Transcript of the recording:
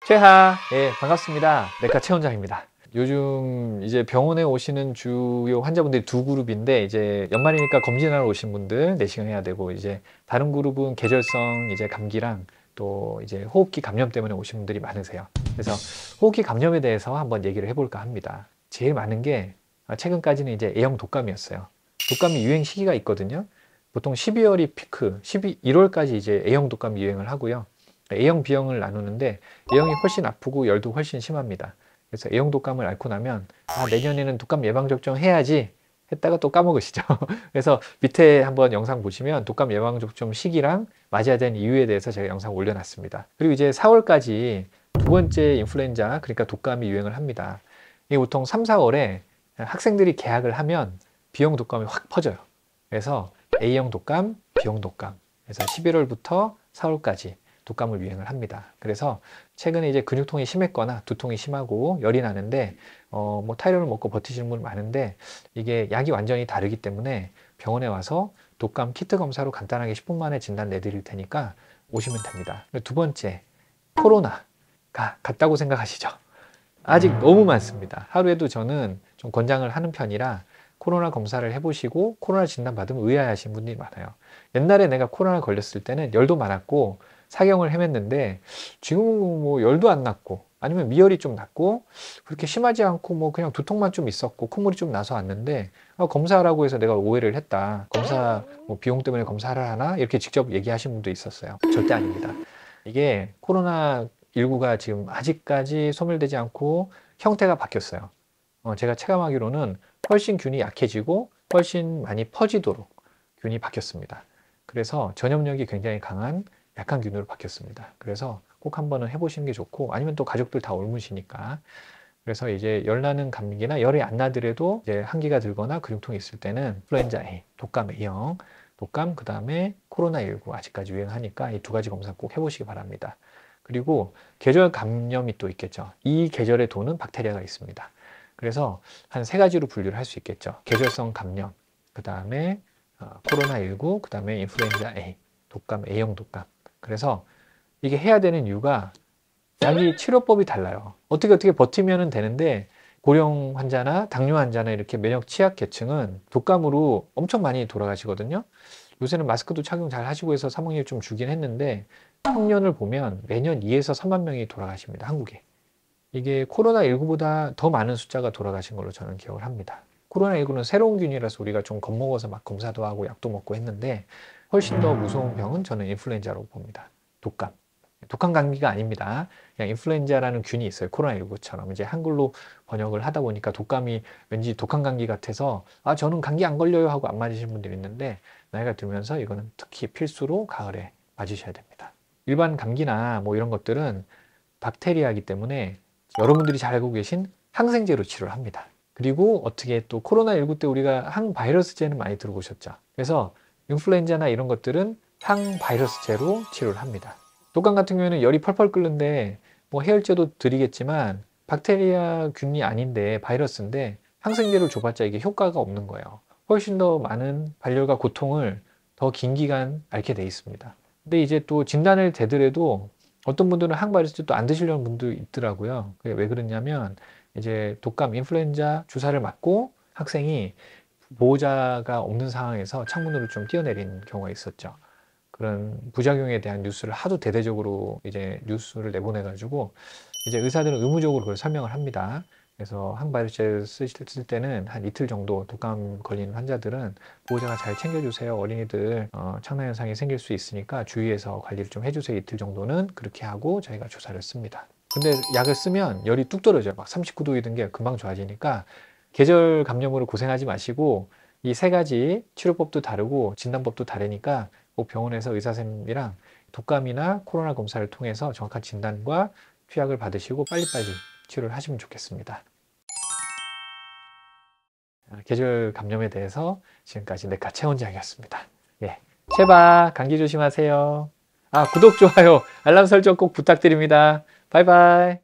최하, 예, 반갑습니다. 내과 최원장입니다. 요즘 이제 병원에 오시는 주요 환자분들이 두 그룹인데, 이제 연말이니까 검진하러 오신 분들 내시경 해야 되고, 이제 다른 그룹은 계절성 이제 감기랑 또 이제 호흡기 감염 때문에 오신 분들이 많으세요. 그래서 호흡기 감염에 대해서 한번 얘기를 해볼까 합니다. 제일 많은 게 최근까지는 이제 A형 독감이었어요. 독감이 유행 시기가 있거든요. 보통 12월이 피크, 1월까지 이제 A형 독감이 유행을 하고요. A형, B형을 나누는데 A형이 훨씬 아프고 열도 훨씬 심합니다. 그래서 A형 독감을 앓고 나면 내년에는 독감 예방접종 해야지 했다가 또 까먹으시죠. 그래서 밑에 한번 영상 보시면 독감 예방접종 시기랑 맞아야 되는 이유에 대해서 제가 영상 올려놨습니다. 그리고 이제 4월까지 두 번째 인플루엔자, 그러니까 독감이 유행을 합니다. 이게 보통 3, 4월에 학생들이 개학을 하면 B형 독감이 확 퍼져요. 그래서 A형 독감, B형 독감. 그래서 11월부터 4월까지 독감을 유행을 합니다. 그래서 최근에 이제 근육통이 심했거나 두통이 심하고 열이 나는데 뭐 타이레놀 먹고 버티시는 분 많은데 이게 약이 완전히 다르기 때문에 병원에 와서 독감 키트 검사로 간단하게 10분 만에 진단 내드릴 테니까 오시면 됩니다. 두 번째, 코로나가 같다고 생각하시죠? 아직 너무 많습니다. 하루에도 저는 좀 권장을 하는 편이라 코로나 검사를 해보시고 코로나 진단 받으면 의아해하시는 분들이 많아요. 옛날에 내가 코로나 걸렸을 때는 열도 많았고 사경을 헤맸는데 지금은 뭐 열도 안 났고 아니면 미열이 좀 났고 그렇게 심하지 않고 뭐 그냥 두통만 좀 있었고 콧물이 좀 나서 왔는데 검사하라고 해서 내가 오해를 했다. 검사 뭐 비용 때문에 검사를 하나? 이렇게 직접 얘기하신 분도 있었어요. 절대 아닙니다. 이게 코로나19가 지금 아직까지 소멸되지 않고 형태가 바뀌었어요. 제가 체감하기로는 훨씬 균이 약해지고 훨씬 많이 퍼지도록 균이 바뀌었습니다. 그래서 전염력이 굉장히 강한 약한 균으로 바뀌었습니다. 그래서 꼭 한번은 해보시는 게 좋고 아니면 또 가족들 다 옮으시니까 그래서 이제 열 나는 감기나 열이 안 나더라도 이제 한기가 들거나 근육통이 있을 때는 인플루엔자 A, 독감 A형, 독감 그 다음에 코로나19 아직까지 유행하니까 이 두 가지 검사 꼭 해보시기 바랍니다. 그리고 계절 감염이 또 있겠죠. 이 계절에 도는 박테리아가 있습니다. 그래서 한 세 가지로 분류를 할 수 있겠죠. 계절성 감염, 그 다음에 코로나19, 그 다음에 인플루엔자 A, 독감 A형 독감. 그래서 이게 해야 되는 이유가 약이 치료법이 달라요. 어떻게 버티면 되는데 고령 환자나 당뇨 환자나 이렇게 면역 취약 계층은 독감으로 엄청 많이 돌아가시거든요. 요새는 마스크도 착용 잘 하시고 해서 사망률이 좀 줄긴 했는데 평년을 보면 매년 2에서 3만 명이 돌아가십니다. 한국에. 이게 코로나19보다 더 많은 숫자가 돌아가신 걸로 저는 기억을 합니다. 코로나19는 새로운 균이라서 우리가 좀 겁먹어서 막 검사도 하고 약도 먹고 했는데 훨씬 더 무서운 병은 저는 인플루엔자라고 봅니다. 독감. 독한 감기가 아닙니다. 그냥 인플루엔자라는 균이 있어요. 코로나19처럼. 이제 한글로 번역을 하다 보니까 독감이 왠지 독한 감기 같아서 저는 감기 안 걸려요 하고 안 맞으신 분들이 있는데 나이가 들면서 이거는 특히 필수로 가을에 맞으셔야 됩니다. 일반 감기나 뭐 이런 것들은 박테리아이기 때문에 여러분들이 잘 알고 계신 항생제로 치료를 합니다. 그리고 어떻게 또 코로나19 때 우리가 항바이러스제는 많이 들어보셨죠? 그래서 인플루엔자나 이런 것들은 항바이러스제로 치료를 합니다. 독감 같은 경우에는 열이 펄펄 끓는데 뭐 해열제도 드리겠지만 박테리아 균이 아닌데 바이러스인데 항생제를 줘봤자 이게 효과가 없는 거예요. 훨씬 더 많은 발열과 고통을 더 긴 기간 앓게 돼 있습니다. 근데 이제 또 진단을 대더라도 어떤 분들은 항바이러스제 또 안 드시려는 분도 있더라고요. 그게 왜 그러냐면 이제 독감 인플루엔자 주사를 맞고 학생이 보호자가 없는 상황에서 창문으로 좀 뛰어내린 경우가 있었죠. 그런 부작용에 대한 뉴스를 하도 대대적으로 이제 뉴스를 내보내가지고 이제 의사들은 의무적으로 그걸 설명을 합니다. 그래서 항바이러스제를 쓸 때는 한 이틀 정도 독감 걸린 환자들은 보호자가 잘 챙겨주세요. 어린이들 창난 현상이 생길 수 있으니까 주의해서 관리를 좀 해주세요. 이틀 정도는 그렇게 하고 저희가 주사를 씁니다. 근데 약을 쓰면 열이 뚝 떨어져요. 막 39도이던 게 금방 좋아지니까 계절 감염으로 고생하지 마시고 이 세 가지 치료법도 다르고 진단법도 다르니까 꼭 병원에서 의사 선생님이랑 독감이나 코로나 검사를 통해서 정확한 진단과 투약을 받으시고 빨리빨리 치료를 하시면 좋겠습니다. 계절 감염에 대해서 지금까지 내과 최원장이었습니다. 예, 제발 감기 조심하세요. 구독, 좋아요, 알람 설정 꼭 부탁드립니다. 바이바이.